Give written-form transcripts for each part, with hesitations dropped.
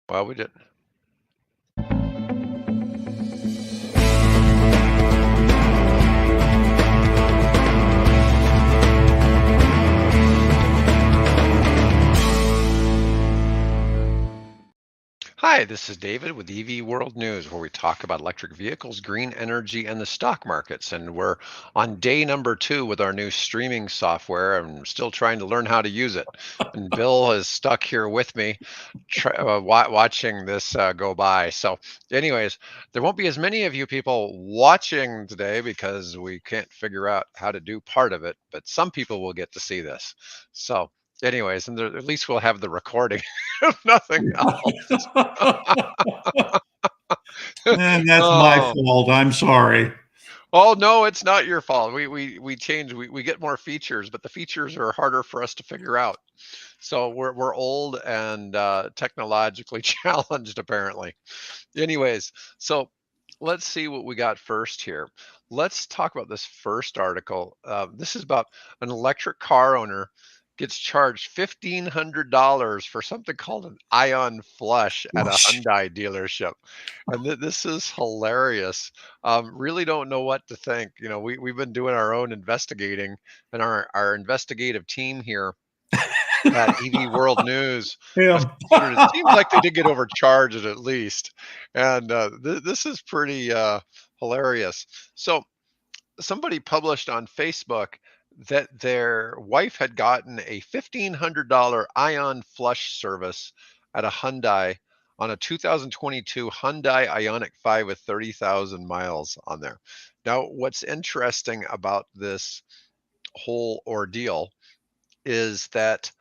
Well, we did. Hi, this is David with EV World News, where we talk about electric vehicles, green energy, and the stock markets. And we're on day number 2 with our new streaming software. I'm still trying to learn how to use it. And Bill is stuck here with me, watching this go by. So, anyways, there won't be as many of you people watching today because we can't figure out how to do part of it, but some people will get to see this. So, anyways, and at least we'll have the recording, if nothing else. And that's my Oh, fault. I'm sorry. oh no, it's not your fault. We change. We get more features, but the features are harder for us to figure out. So we're old and technologically challenged, apparently. Anyways, so let's see what we got first here. Let's talk about this first article. This is about an electric car owner gets charged $1,500 for something called an ion flush at a Hyundai dealership. And this is hilarious. Really don't know what to think. You know, we've been doing our own investigating, and our investigative team here at EV World News has Yeah. considered it seems like they did get overcharged at least. And this is pretty hilarious. So somebody published on Facebook that their wife had gotten a $1,500 ion flush service at a Hyundai on a 2022 Hyundai Ioniq 5 with 30,000 miles on there. Now, what's interesting about this whole ordeal is that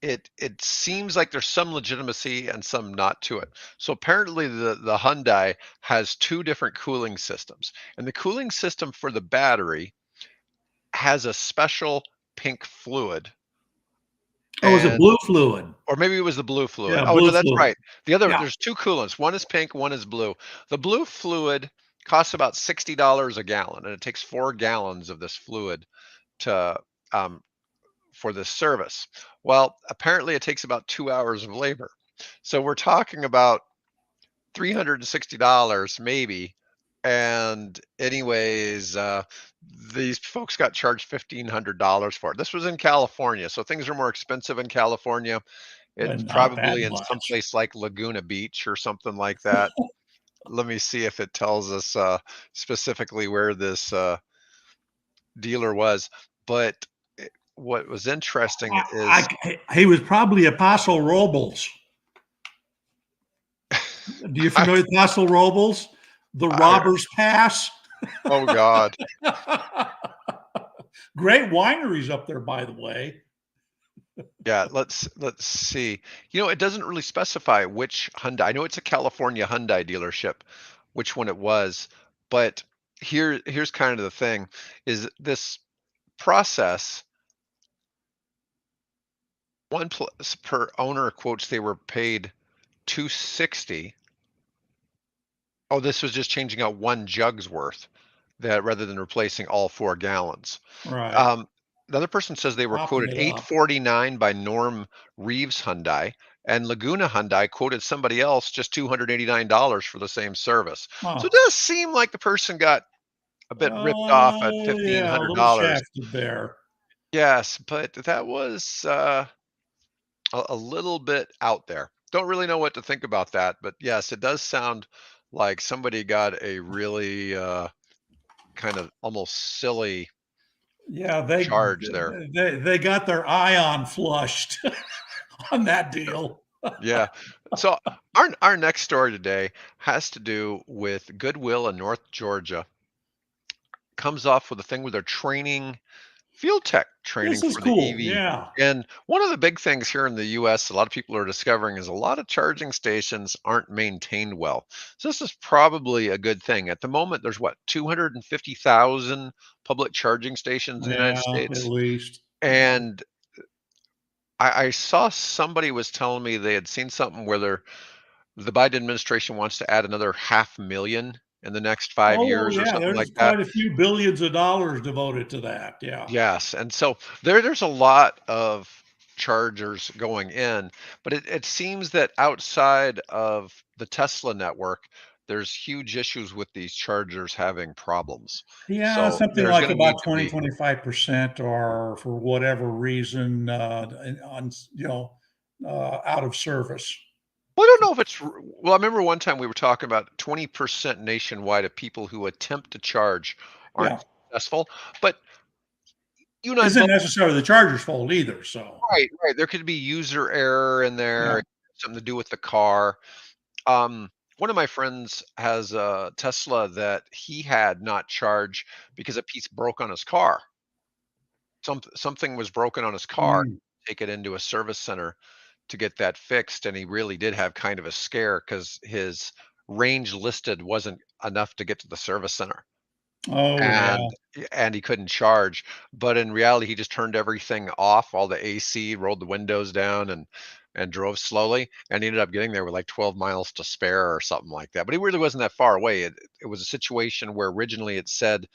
it seems like there's some legitimacy and some not to it. So apparently the Hyundai has two different cooling systems, and the cooling system for the battery has a special pink fluid, Oh, is it and blue fluid? or maybe it was the blue fluid. Yeah, Oh no, blue that's fluid. right. The other Yeah. there's two coolants. One is pink, one is blue. The blue fluid costs about $60 a gallon, and it takes 4 gallons of this fluid to um, for this service. Well, apparently it takes about 2 hours of labor. So we're talking about $360 maybe. And anyways, these folks got charged $1,500 for it. This was in California, so things are more expensive in California. It's Not that probably in some much. place like Laguna Beach or something like that. Let me see if it tells us specifically where this dealer was. But what was interesting is He was probably a Paso Robles. Do you I, familiar with Paso Robles? The I Robbers Pass. oh God. Great wineries up there, by the way. Yeah, let's see. You know, it doesn't really specify which Hyundai. I know it's a California Hyundai dealership, which one it was, but here's kind of the thing is this process, one plus per owner quotes they were paid 260. Oh, this was just changing out one jug's worth that rather than replacing all 4 gallons. Right. Um, the other person says they were Popping quoted it up. 849 by Norm Reeves Hyundai, and Laguna Hyundai quoted somebody else just $289 for the same service. So Huh. it does seem like the person got a bit ripped off at Yeah, a little $1,500. shafted there. Yes, but that was a little bit out there. Don't really know what to think about that, but yes, it does sound like somebody got a really kind of almost silly Yeah, charge there. they got their ion flushed on that deal. Yeah. So our next story today has to do with Goodwill in North Georgia. Comes off with a thing where they're training field tech training This is for the cool. EV. Yeah. And one of the big things here in the US, a lot of people are discovering is a lot of charging stations aren't maintained well. So this is probably a good thing. At the moment, there's what, 250,000 public charging stations in the United Yeah, at States. least. Yeah. And I saw somebody was telling me they had seen something where the Biden administration wants to add another 500,000 in the next 5 years or Yeah, something there's like that. quite a few billions of dollars devoted to that. Yeah. Yes, and so there's a lot of chargers going in, but it seems that outside of the Tesla network, there's huge issues with these chargers having problems. Yeah, So something there's like going to about need to 20, be. 25% are for whatever reason on out of service. Well, I don't know if it's. Well, I remember one time we were talking about 20% nationwide of people who attempt to charge aren't Yeah, successful. But you and I isn't both. necessarily the charger's fault either. So Right, right. There could be user error in yeah. there, something to do with the car. Um, One of my friends has a Tesla that he had not charged because a piece broke on his car. Something was broken on his car. Mm. Take it into a service center to get that fixed, and he really did have kind of a scare because his range listed wasn't enough to get to the service center, Oh yeah. and he couldn't charge. But in reality, he just turned everything off, all the AC, rolled the windows down, and drove slowly, and he ended up getting there with like 12 miles to spare or something like that. But he really wasn't that far away. It was a situation where originally it said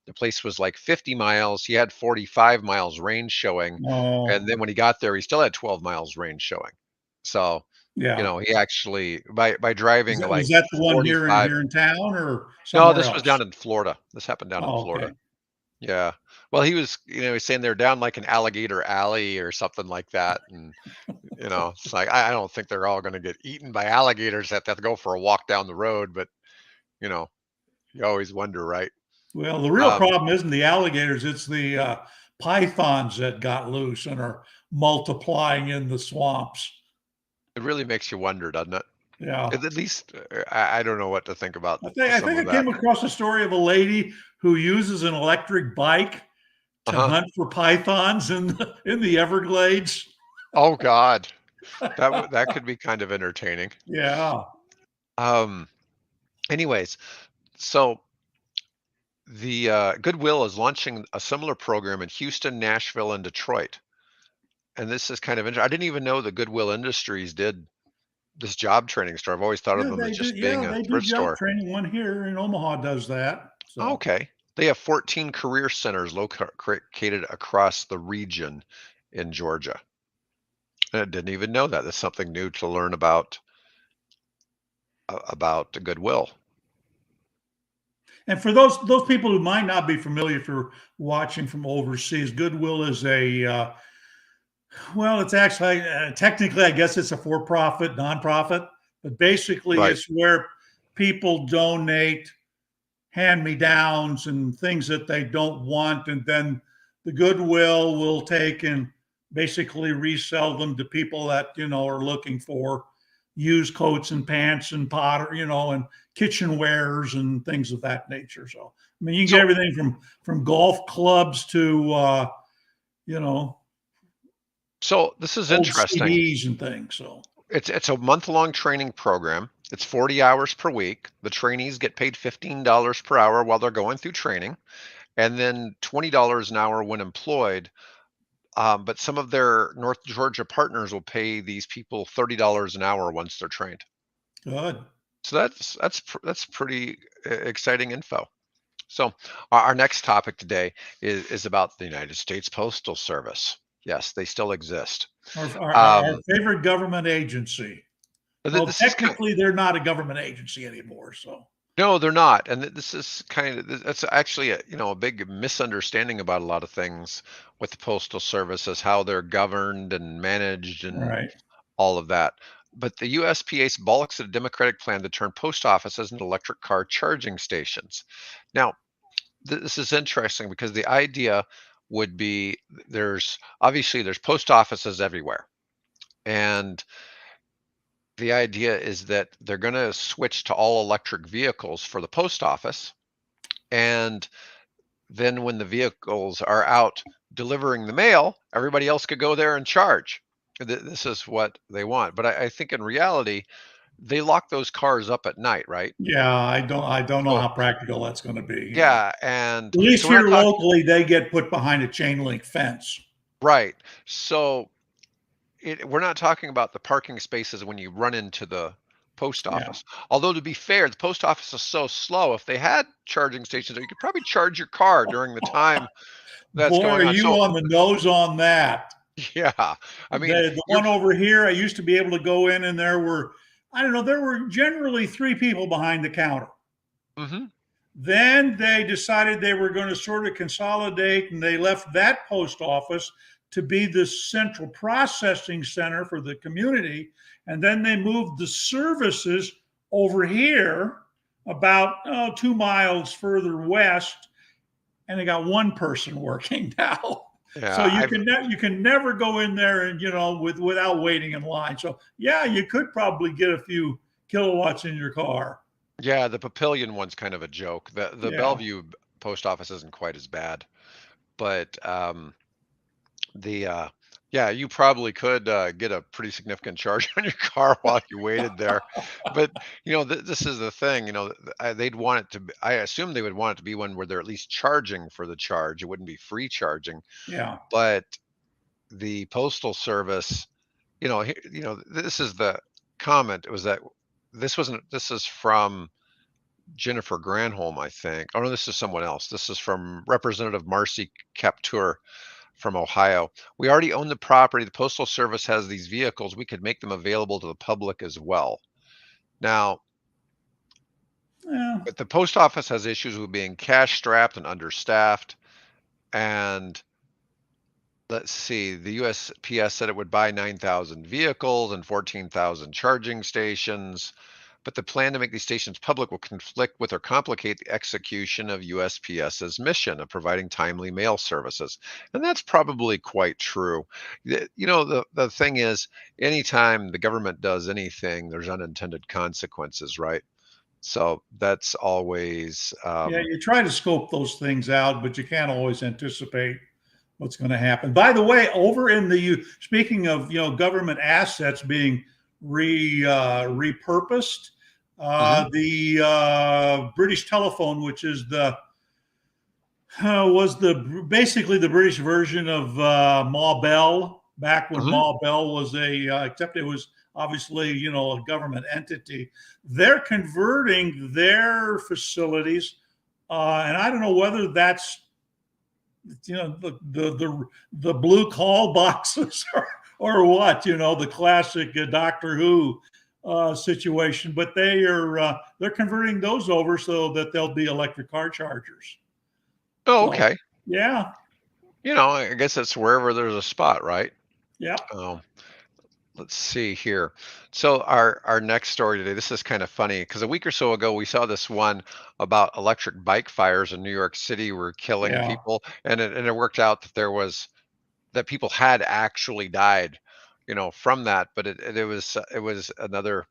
the place was like 50 miles. He had 45 miles range showing, and Oh then when he got there, he still had 12 miles range showing. So, yeah. he actually by driving Was like that the one 45. here in town or No, somewhere this was else? down in Florida. This happened down in Oh, Florida. okay. Yeah. Well, he was, he's saying they're down like an alligator alley or something like that. And, it's like, I don't think they're all going to get eaten by alligators that have to go for a walk down the road. But, you know, you always wonder, right? Well, the real Um, problem isn't the alligators; it's the pythons that got loose and are multiplying in the swamps. it really makes you wonder, doesn't it? Yeah. At least I don't know what to think about I some think of I that. came across a story of a lady who uses an electric bike to Uh-huh. hunt for pythons in the Everglades. Oh God, that could be kind of entertaining. Yeah. Um, Anyways, so the Goodwill is launching a similar program in Houston, Nashville, and Detroit. And this is kind of interesting. I didn't even know the Goodwill Industries did this job training store. I've always thought of Yeah, them as they do. just Yeah, being a they do thrift job store. training. One here in Omaha does that. So Okay. They have 14 career centers located across the region in Georgia. I didn't even know that. That's something new to learn about Goodwill. and for those people who might not be familiar if you're watching from overseas, Goodwill is a well, it's actually technically, I guess it's a for-profit, nonprofit, but basically, Right. it's where people donate hand-me-downs and things that they don't want, and then the Goodwill will take and basically resell them to people that are looking for used coats and pants and potter, and kitchenwares and things of that nature. So, I mean, you can get So everything from golf clubs to you know so this is old interesting. CDs and things. So It's a month-long training program. It's 40 hours per week. The trainees get paid $15 per hour while they're going through training, and then $20 an hour when employed. But some of their North Georgia partners will pay these people $30 an hour once they're trained. good. So that's pretty exciting info. So our next topic today is about the United States Postal Service. Yes, they still exist. Our Um, favorite government agency. Well, this is kind. technically, they're not a government agency anymore. So No, they're not, and this is that's actually a big misunderstanding about a lot of things with the Postal Service as how they're governed and managed and right. all of that. But the USPS balks at a Democratic plan to turn post offices into electric car charging stations. Now, this is interesting because the idea would be there's post offices everywhere, and the idea is that they're going to switch to all electric vehicles for the post office, and then when the vehicles are out delivering the mail, everybody else could go there and charge. This is what they want. But I think in reality, they lock those cars up at night, right? Yeah, I don't know So how practical that's going to be. yeah, and At least so we're not here talking. locally, they get put behind a chain link fence. Right. So we're not talking about the parking spaces when you run into the post Yeah. office. Although to be fair, the post office is so slow. If they had charging stations, you could probably charge your car during the time that's Boy, going are on. you So on the nose on that? Yeah. I mean, The you're one over here, I used to be able to go in, and there were, I don't know, there were generally three people behind the counter. mhm. Then they decided they were going to sort of consolidate, and they left that post office to be the central processing center for the community. And then they moved the services over here about 2 miles further west, and they got one person working now. So Yeah, you can you can never go in there and without waiting in line. So yeah, you could probably get a few kilowatts in your car. yeah, the Papillion one's kind of a joke. The Yeah. Bellevue post office isn't quite as bad, but, the, yeah, you probably could, get a pretty significant charge on your car while you waited there. But, this is the thing, they'd want it to be I assume they would want it to be one where they're at least charging for the charge. It wouldn't be free charging, Yeah. but the Postal Service, this is the comment. It was that this is from Jennifer Granholm, I think. Oh no, this is someone else. This is from Representative Marcy Kaptur from Ohio. We already own the property. The Postal Service has these vehicles. We could make them available to the public as well. Now, Yeah. but the post office has issues with being cash strapped and understaffed. And let's see, the USPS said it would buy 9,000 vehicles and 14,000 charging stations, but the plan to make these stations public will conflict with or complicate the execution of USPS's mission of providing timely mail services. And that's probably quite true. The thing is, anytime the government does anything, there's unintended consequences, right? So that's always, Yeah, you try to scope those things out, but you can't always anticipate what's going to happen. By the way, over in the speaking of government assets being repurposed, mhm, the British telephone, which is the was the basically the British version of Ma Bell back when mhm. Ma Bell was except it was obviously a government entity. They're converting their facilities, and I don't know whether that's the blue call boxes or what the classic Doctor Who situation, but they're converting those over so that they'll be electric car chargers. Oh, So okay. yeah, I guess it's wherever there's a spot, right? yeah, Um, let's see here. So our next story today, this is kind of funny because a week or so ago we saw this one about electric bike fires in New York City were killing yeah. people, and it worked out that that people had actually died, from that, but it was another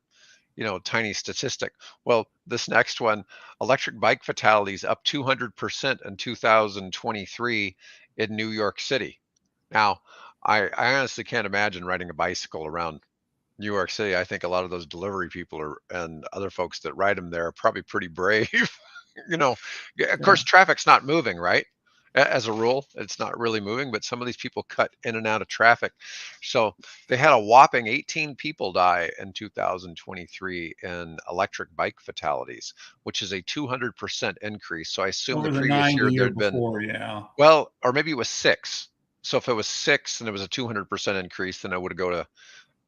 tiny statistic. Well, this next one, electric bike fatalities up 200% in 2023 in New York City. Now, I honestly can't imagine riding a bicycle around New York City. I think a lot of those delivery people and other folks that ride them there are probably pretty brave. you know, of Yeah. course, traffic's not moving, right? As a rule, it's not really moving, but some of these people cut in and out of traffic. So they had a whopping 18 people die in 2023 in electric bike fatalities, which is a 200% increase. So I assume the Over the previous nine the year year there'd been, before. Yeah, well, or maybe it was six. So if it was six and it was a 200% increase, then I would go to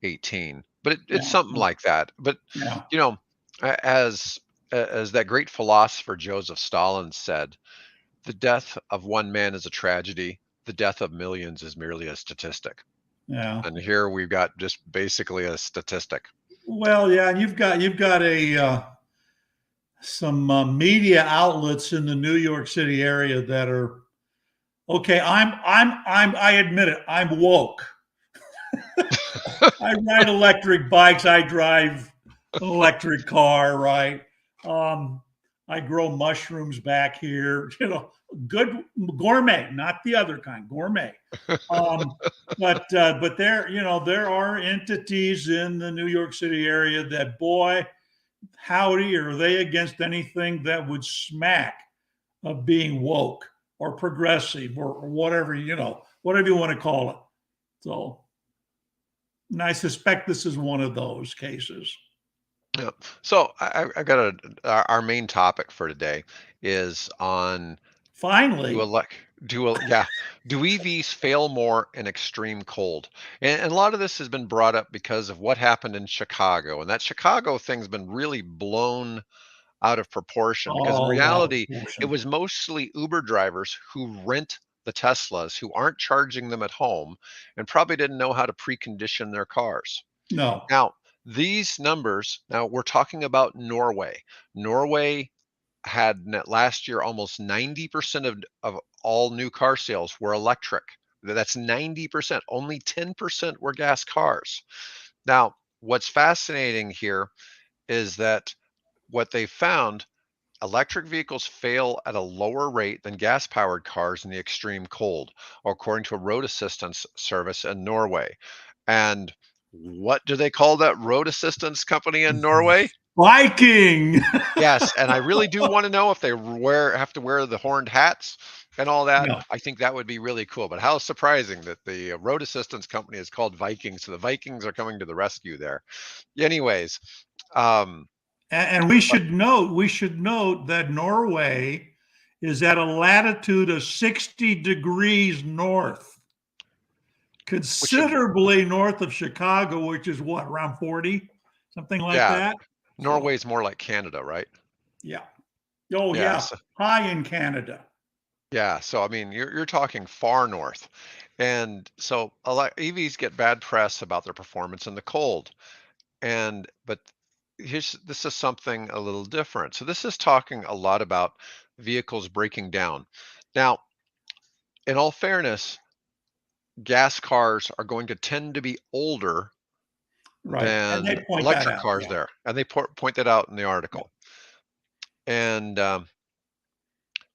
18. But it's yeah, something like that. But yeah, you know, as that great philosopher Joseph Stalin said, the death of one man is a tragedy. The death of millions is merely a statistic. yeah. And here we've got just basically a statistic. Well, yeah, and you've got a some media outlets in the New York City area that are okay. I admit it. I'm woke. I ride electric bikes. I drive an electric car. Right. Um, I grow mushrooms back here. Good gourmet, not the other kind, gourmet. Um, but there are entities in the New York City area that, boy, howdy, are they against anything that would smack of being woke or progressive or whatever whatever you want to call it. So, and I suspect this is one of those cases. Yeah. So I got our main topic for today is on Finally, Yeah. Do EVs fail more in extreme cold? And a lot of this has been brought up because of what happened in Chicago. And that Chicago thing's been really blown out of proportion because in All out of reality, it proportion. was mostly Uber drivers who rent the Teslas who aren't charging them at home and probably didn't know how to precondition their cars. No. Now, these numbers, now we're talking about Norway. Norway had last year almost 90% of all new car sales were electric. That's 90%. Only 10% were gas cars. Now, what's fascinating here is that what they found, electric vehicles fail at a lower rate than gas powered cars in the extreme cold, according to a road assistance service in Norway. And what do they call that road assistance company in Norway? Viking. Yes, and I really do want to know if they have to wear the horned hats and all that. No. I think that would be really cool. But how surprising that the road assistance company is called Vikings. So the Vikings are coming to the rescue there. Anyways, um, And we should note that Norway is at a latitude of 60 degrees north, which would, considerably north of Chicago, which is what, around 40, something like yeah, that. So, Norway's more like Canada, right? yeah. Oh, Yeah, yeah. so, High in Canada. yeah. So I mean, you're talking far north, and so EVs get bad press about their performance in the cold. But this is something a little different. So this is talking a lot about vehicles breaking down. Now, in all fairness, gas cars are going to tend to be older Right. And than they point that electric out. cars Yeah. there, and they point that out in the Yeah. article. And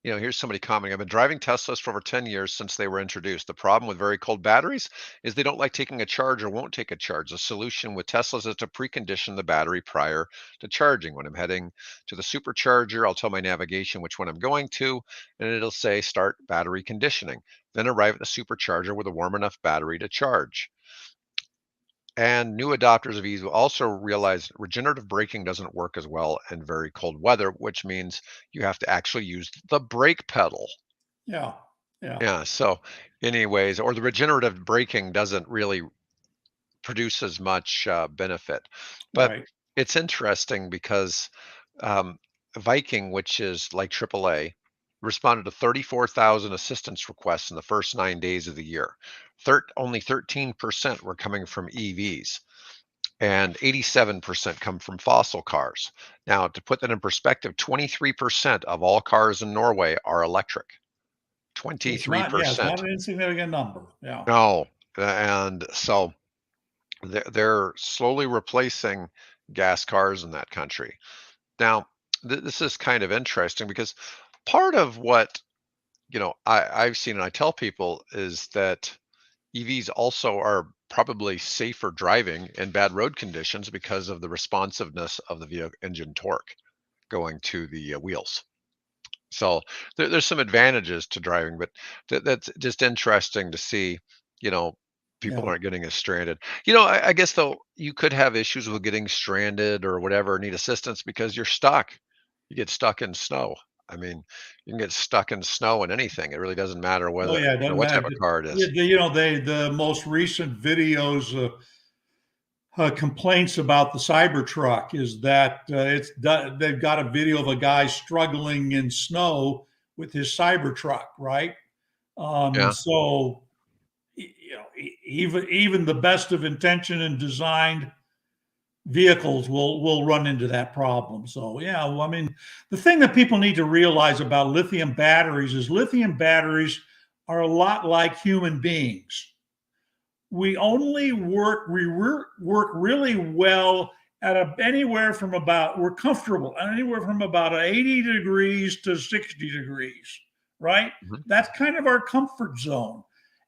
here's somebody commenting. I've been driving Teslas for over 10 years since they were introduced. The problem with very cold batteries is they don't like taking a charge or won't take a charge. The solution with Teslas is to precondition the battery prior to charging. When I'm heading to the supercharger, I'll tell my navigation which one I'm going to, and it'll say start battery conditioning. Then arrive at the supercharger with a warm enough battery to charge. And new adopters of EVs will also realize regenerative braking doesn't work as well in very cold weather, which means you have to actually use the brake pedal. Yeah. Yeah. Yeah. So, anyways, or the regenerative braking doesn't really produce as much benefit. But Right. it's interesting because um, Viking, which is like AAA, responded to 34,000 assistance requests in the first 9 days of the year. Only 13% were coming from EVs, and 87% come from fossil cars. Now, to put that in perspective, 23% of all cars in Norway are electric. It's not 23%. an insignificant number. Yeah. No. And so they're slowly replacing gas cars in that country. Now, this is kind of interesting because part of what, I've seen and I tell people is that EVs also are probably safer driving in bad road conditions because of the responsiveness of the vehicle engine torque going to the wheels. So there's some advantages to driving, but that's just interesting to see, you know, people Yeah. aren't getting as stranded. I guess though you could have issues with getting stranded or whatever, need assistance because you're stuck. You get stuck in snow. I mean, you can get stuck in snow in anything. It really doesn't matter Oh, yeah. It doesn't what type matter. of car it Yeah, is. the most recent videos, complaints about the Cybertruck is that they've got a video of a guy struggling in snow with his Cybertruck, right? Yeah, So even the best of intention and designed vehicles will run into that problem. So yeah, well, I mean, the thing that people need to realize about lithium batteries is lithium batteries are a lot like human beings. We work really well at anywhere from about, we're comfortable anywhere from about 80 degrees to 60 degrees, right? mhm, That's kind of our comfort zone.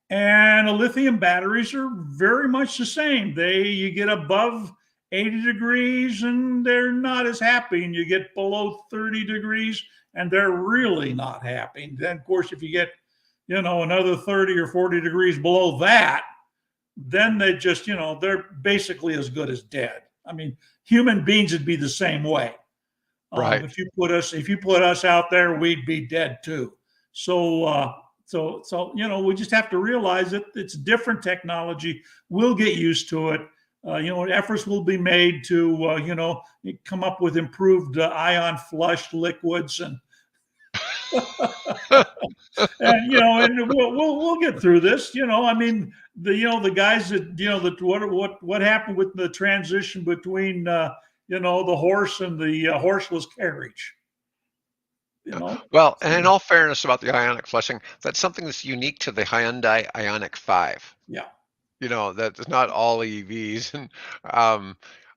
And the lithium batteries are very much the same. You get above 80 degrees and they're not as happy, and you get below 30 degrees and they're really not happy. And then of course, if you get, another 30 or 40 degrees below that, then they're basically as good as dead. I mean, human beings would be the same way. right. If you put us out there, we'd be dead too. So So we just have to realize that it's different technology. We'll get used to it. Efforts will be made to come up with improved ion flush liquids, and and we'll get through this. I mean, the guys that what happened with the transition between the horse and the horseless carriage. Well, and in all fairness about the ionic flushing, that's something that's unique to the Hyundai Ioniq 5. Yeah. That's not all EVs. And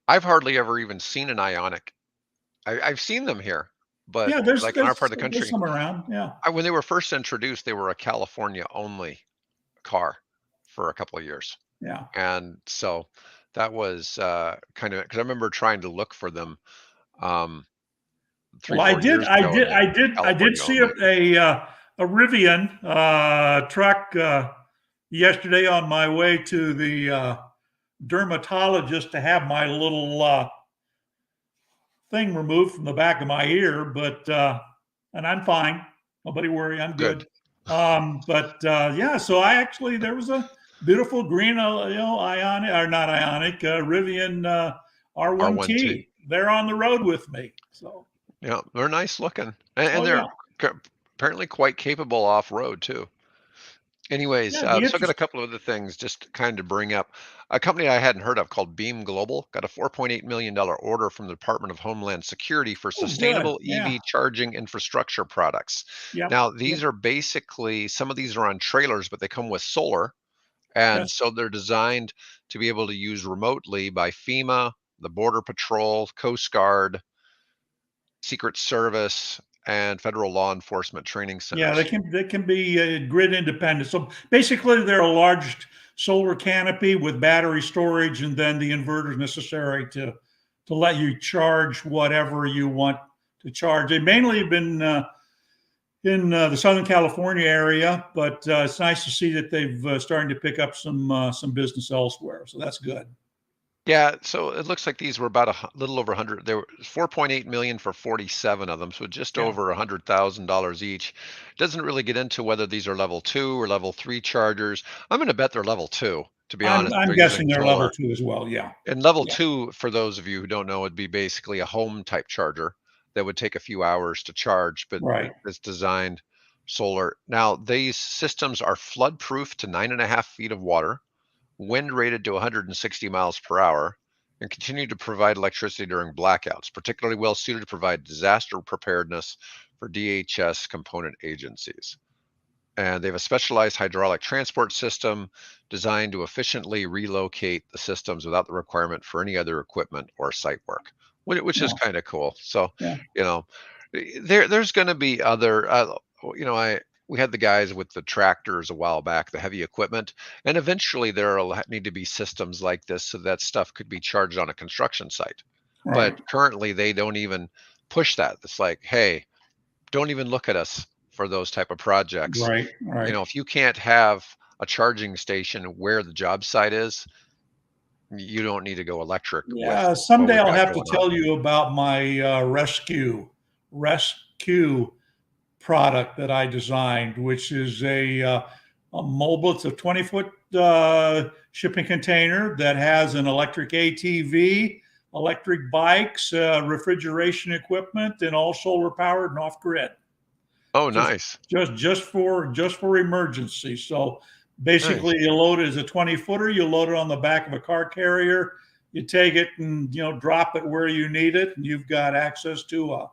I've hardly ever even seen an Ionic. I've seen them here, but Yeah, there's like in our part of the there's country, some around. Yeah. when they were first introduced, they were a California only car for a couple of years. Yeah. And so that was kind of because I remember trying to look for them three, Well, I 4 did, years I ago, did, and they were I did California see only. a Rivian truck yesterday on my way to the dermatologist to have my little thing removed from the back of my ear, but and I'm fine. Nobody worry, I'm good. Good. But yeah, so there was a beautiful green, Ionic or not Ionic, Rivian R1T. R1T. They're on the road with me. So Yeah, they're nice looking, and oh yeah, they're apparently quite capable off road too. Anyways, yeah, be so I got a interesting. couple of other things just to kind of bring up. A company I hadn't heard of called Beam Global got a $4.8 million order from the Department of Homeland Security for Oh, good. sustainable Yeah. EV charging infrastructure products. Yep. Now, Yep. these are basically, some of these are on trailers, but they come with solar. And Yes. so they're designed to be able to use remotely by FEMA, the Border Patrol, Coast Guard, Secret Service, and federal law enforcement training Yeah, centers. they can be grid independent. So basically, they're a large solar canopy with battery storage, and then the inverters necessary to let you charge whatever you want to charge. They mainly have been in the Southern California area, but it's nice to see that they've starting to pick up some business elsewhere. So that's good. Yeah, so it looks like these were about little over 100. There were 4.8 million for 47 of them, so just Yeah, over $100,000 each. Doesn't really get into whether these are level 2 or level 3 chargers. I'm going to bet they're level 2, to be honest. I'm They're using guessing they're level solar. 2 as well. Yeah, And level yeah, 2, for those of you who don't know, would be basically a home type charger that would take a few hours to charge, but right. it's designed solar. Now, these systems are flood proof to 9.5 feet of water, wind rated to 160 miles per hour, and continue to provide electricity during blackouts, particularly well suited to provide disaster preparedness for DHS component agencies. And they have a specialized hydraulic transport system designed to efficiently relocate the systems without the requirement for any other equipment or site work, which is Yeah, kind of cool. So, yeah. you know, there's going to be other, I we had the guys with the tractors a while back, the heavy equipment, and eventually there'll need to be systems like this so that stuff could be charged on a construction site. But Right, currently, they don't even push that. It's like, hey, don't even look at us for those type of projects. right, right. If you can't have a charging station where the job site is, you don't need to go electric with Yeah, what someday we've I'll got have to going on. tell you about my rescue product that I designed, which is a mobile. It's a 20-foot shipping container that has an electric ATV, electric bikes, refrigeration equipment, and all solar powered and off grid. Oh, Just nice. just for emergency. So basically, Nice. you load it as a 20-footer. You load it on the back of a car carrier. You take it and drop it where you need it, and you've got access to a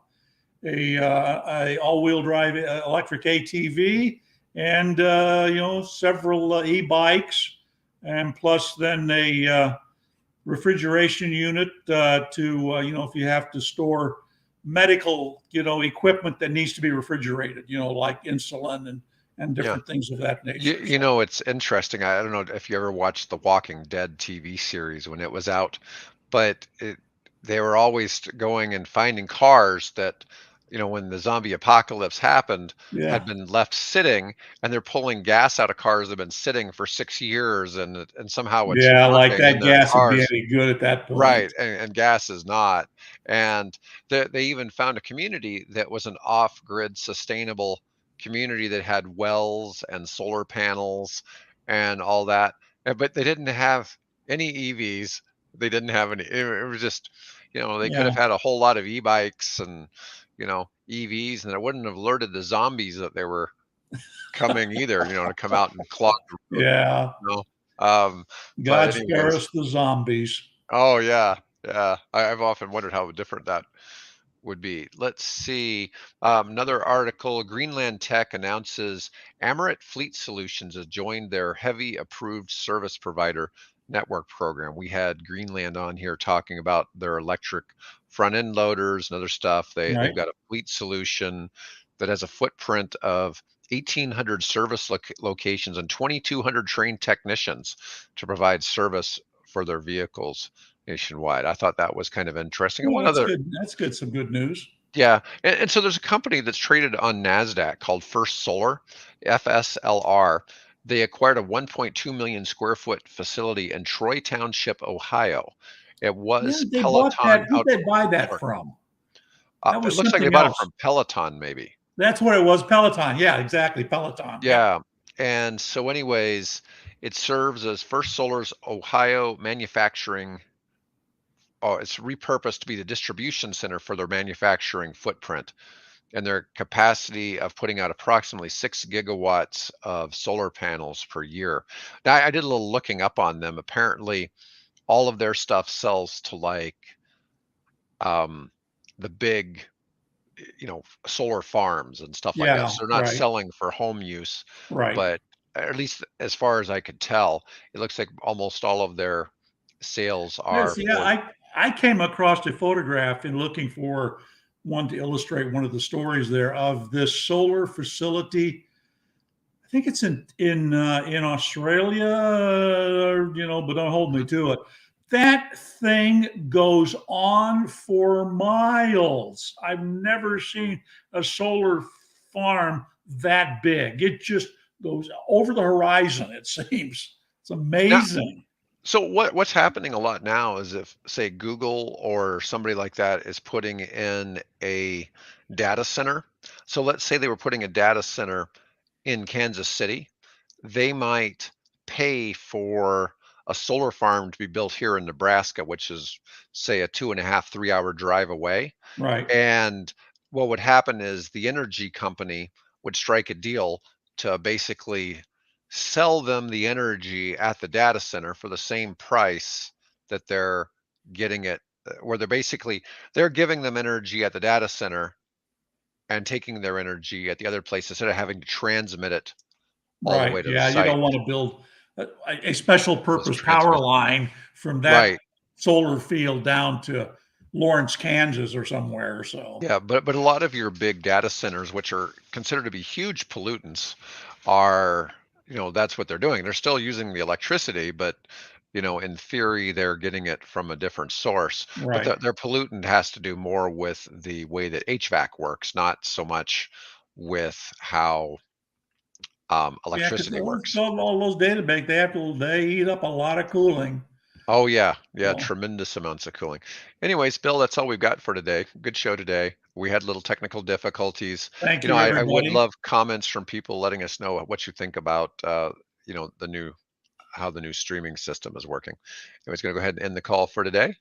all-wheel drive electric ATV and several e-bikes, and plus then a refrigeration unit to if you have to store medical equipment that needs to be refrigerated, like insulin and Yeah. different things of that nature. So It's interesting. I don't know if you ever watched the Walking Dead TV series when it was out, but they were always going and finding cars that, when the zombie apocalypse happened, yeah, had been left sitting, and they're pulling gas out of cars that have been sitting for 6 years, and somehow it's yeah, like working in that their gas would be cars. any good at that point. Right, and gas is not. And they even found a community that was an off-grid sustainable community that had wells and solar panels and all that, but they didn't have any EVs. They didn't have any. It was just, they could have Yeah. had a whole lot of e-bikes and, EVs, and it wouldn't have alerted the zombies that they were coming either, to come out and clog the road, Yeah. you know. Um, but God spare anyways, us the zombies. oh yeah, yeah. I've often wondered how different that would be. Let's see. Another article, Greenland Tech announces Amaret Fleet Solutions has joined their heavy approved service provider network program. We had Greenland on here talking about their electric front end loaders and other stuff. They've Right. got a fleet solution that has a footprint of 1,800 service locations and 2,200 trained technicians to provide service for their vehicles nationwide. I thought that was kind of interesting. And Well, one that's other, good. That's good. Some good news. yeah, and so there's a company that's traded on NASDAQ called First Solar, FSLR. They acquired a 1.2 million square foot facility in Troy Township, Ohio. It Yeah, was they bought that. Peloton Who'd they Outdoor buy that Park. from? That It was looks like they something bought it else. from Peloton, maybe. That's what it was. Peloton. Yeah, exactly. Peloton. Yep. Yeah. And so, anyways, it serves as First Solar's Ohio manufacturing. Oh, it's repurposed to be the distribution center for their manufacturing footprint and their capacity of putting out approximately 6 gigawatts of solar panels per year. Now, I did a little looking up on them. Apparently, all of their stuff sells to like um, the big, solar farms and stuff like that. Yeah. So they're not Right. selling for home use, Right. but at least as far as I could tell, it looks like almost all of their sales Yes. are Yeah. for. I came across a photograph in looking for one to illustrate one of the stories there of this solar facility. I think it's in Australia, but don't hold me Mhm. to it. That thing goes on for miles. I've never seen a solar farm that big. It just goes over the horizon, it seems. It's Now, amazing. so what's happening a lot now is if, say, Google or somebody like that is putting in a data center. So let's say they were putting a data center in Kansas City, they might pay for a solar farm to be built here in Nebraska, which is, say, a 2.5, 3 hour drive away. Right, And what would happen is the energy company would strike a deal to basically sell them the energy at the data center for the same price that they're getting it, where they're giving them energy at the data center and taking their energy at the other place instead of having to transmit it all the right. way to the Yeah, you site. don't want to build a special Those purpose power transmission. line from that Right. solar field down to Lawrence, Kansas or somewhere. So, Yeah, but a lot of your big data centers, which are considered to be huge pollutants, are, that's what they're doing. They're still using the electricity, but in theory, they're getting it from a different source. But right. their pollutant has to do more with the way that HVAC works, not so much with how Yeah, because electricity works. all those data bank, they eat up a lot of cooling. Oh yeah, yeah, So, tremendous amounts of cooling. Anyways, Bill, that's all we've got for today. Good show today. We had little technical difficulties. thank you, I would everybody. love comments from people letting us know what you think about the new how the new streaming system is working. Anyways, gonna go ahead and end the call for today.